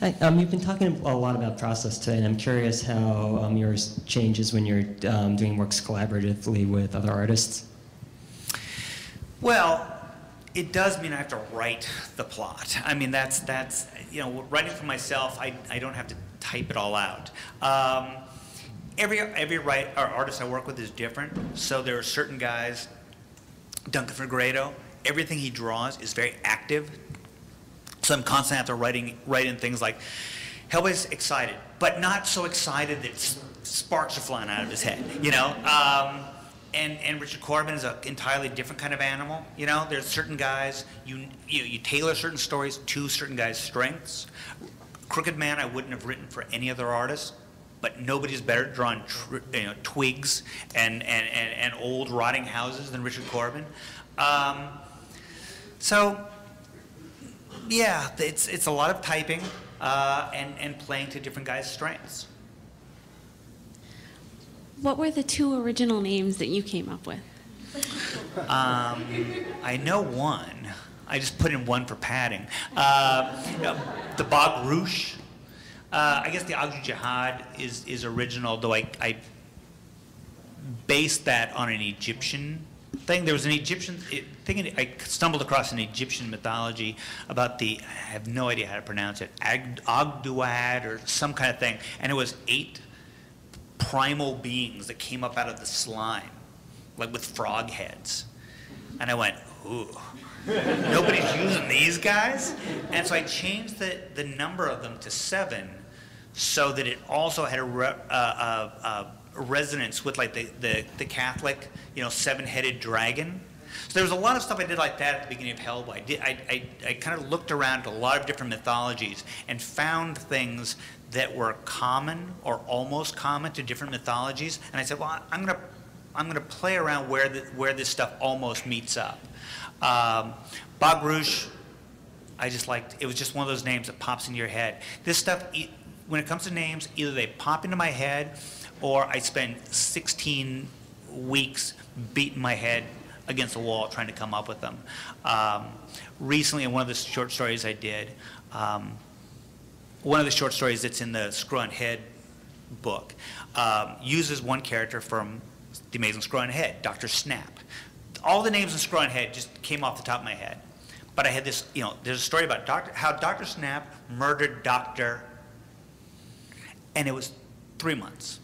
Hi, you've been talking a lot about process today, and I'm curious how yours changes when you're doing works collaboratively with other artists. Well, it does mean I have to write the plot. I mean, that's you know, writing for myself, I don't have to type it all out. Every artist I work with is different. So there are certain guys, Duncan Fegredo, everything he draws is very active. So I'm constantly after writing things like, Hellboy's excited, but not so excited that sparks are flying out of his head, you know? And Richard Corbin is an entirely different kind of animal. You know, there's certain guys, you tailor certain stories to certain guys' strengths. Crooked Man I wouldn't have written for any other artist, but nobody's better at drawing twigs and old rotting houses than Richard Corbin. So, yeah, it's a lot of typing and playing to different guys' strengths. What were the 2 original names that you came up with? I know one. I just put in one for padding. The Bog Rouge. I guess the Agju Jihad is original, though I based that on an Egyptian thing. There was an Egyptian thing. I stumbled across an Egyptian mythology about I have no idea how to pronounce it, Agduad or some kind of thing, and it was 8 primal beings that came up out of the slime, like with frog heads. And I went, ooh, nobody's using these guys? And so I changed the number of them to 7 so that it also had a resonance with like the Catholic, you know, 7-headed dragon. So there was a lot of stuff I did like that at the beginning of Hellboy. I kind of looked around at a lot of different mythologies and found things that were common or almost common to different mythologies, and I said, well, I'm gonna play around where this stuff almost meets up. Bog Rouge, I just liked. It was just one of those names that pops into your head. This stuff, when it comes to names, either they pop into my head, or I spend 16 weeks beating my head against the wall trying to come up with them. Recently, in one of the short stories I did. One of the short stories that's in the Screw on Head book uses one character from The Amazing Screw on Head, Dr. Snap. All the names in Screw on Head just came off the top of my head. But I had this, you know, there's a story about how Dr. Snap murdered Dr. And it was 3 months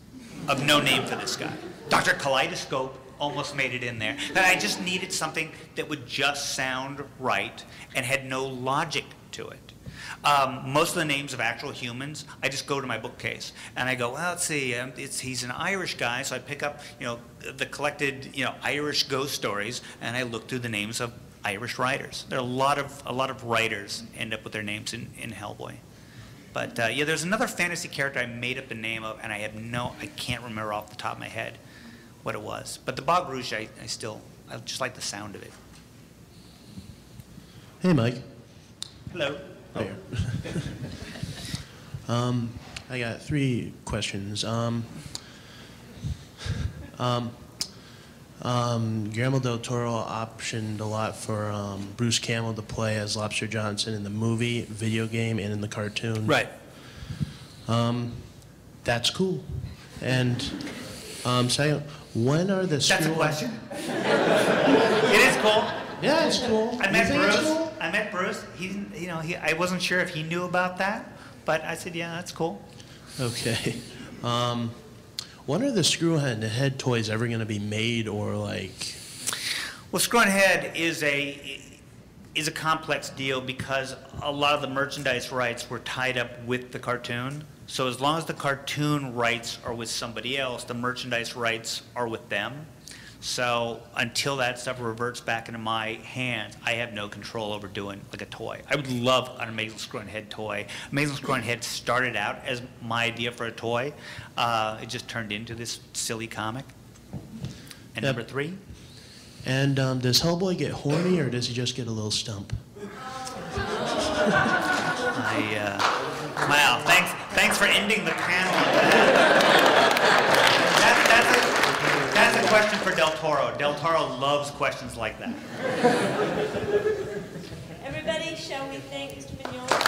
of no name for this guy. Dr. Kaleidoscope almost made it in there. And I just needed something that would just sound right and had no logic to it. Most of the names of actual humans, I just go to my bookcase and I go, well, let's see, he's an Irish guy, so I pick up, you know, the collected, you know, Irish ghost stories, and I look through the names of Irish writers. There are a lot of writers end up with their names in Hellboy. But yeah, there's another fantasy character I made up the name of, and I can't remember off the top of my head what it was. But the Bog Rouge, I just like the sound of it. Hey, Mike. Hello. There. I got 3 questions. Guillermo del Toro optioned a lot for Bruce Campbell to play as Lobster Johnson in the movie, video game, and in the cartoon. Right. That's cool. And second, when are the... That's a question. It is cool. Yeah, it's cool. I met Bruce. He didn't, you know, I wasn't sure if he knew about that, but I said, yeah, that's cool. Okay. When are the Screw-on-Head toys ever going to be made, or like? Well, Screw-on-Head is a complex deal because a lot of the merchandise rights were tied up with the cartoon. So as long as the cartoon rights are with somebody else, the merchandise rights are with them. So until that stuff reverts back into my hands, I have no control over doing like a toy. I would love an Amazing Screw-on-Head toy. Amazing Screw-on-Head started out as my idea for a toy. It just turned into this silly comic. And number 3? And does Hellboy get horny, or does he just get a little stump? Wow, thanks for ending the panel on that. That's a question for Del Toro. Del Toro loves questions like that. Everybody, shall we thank Mr. Mignola?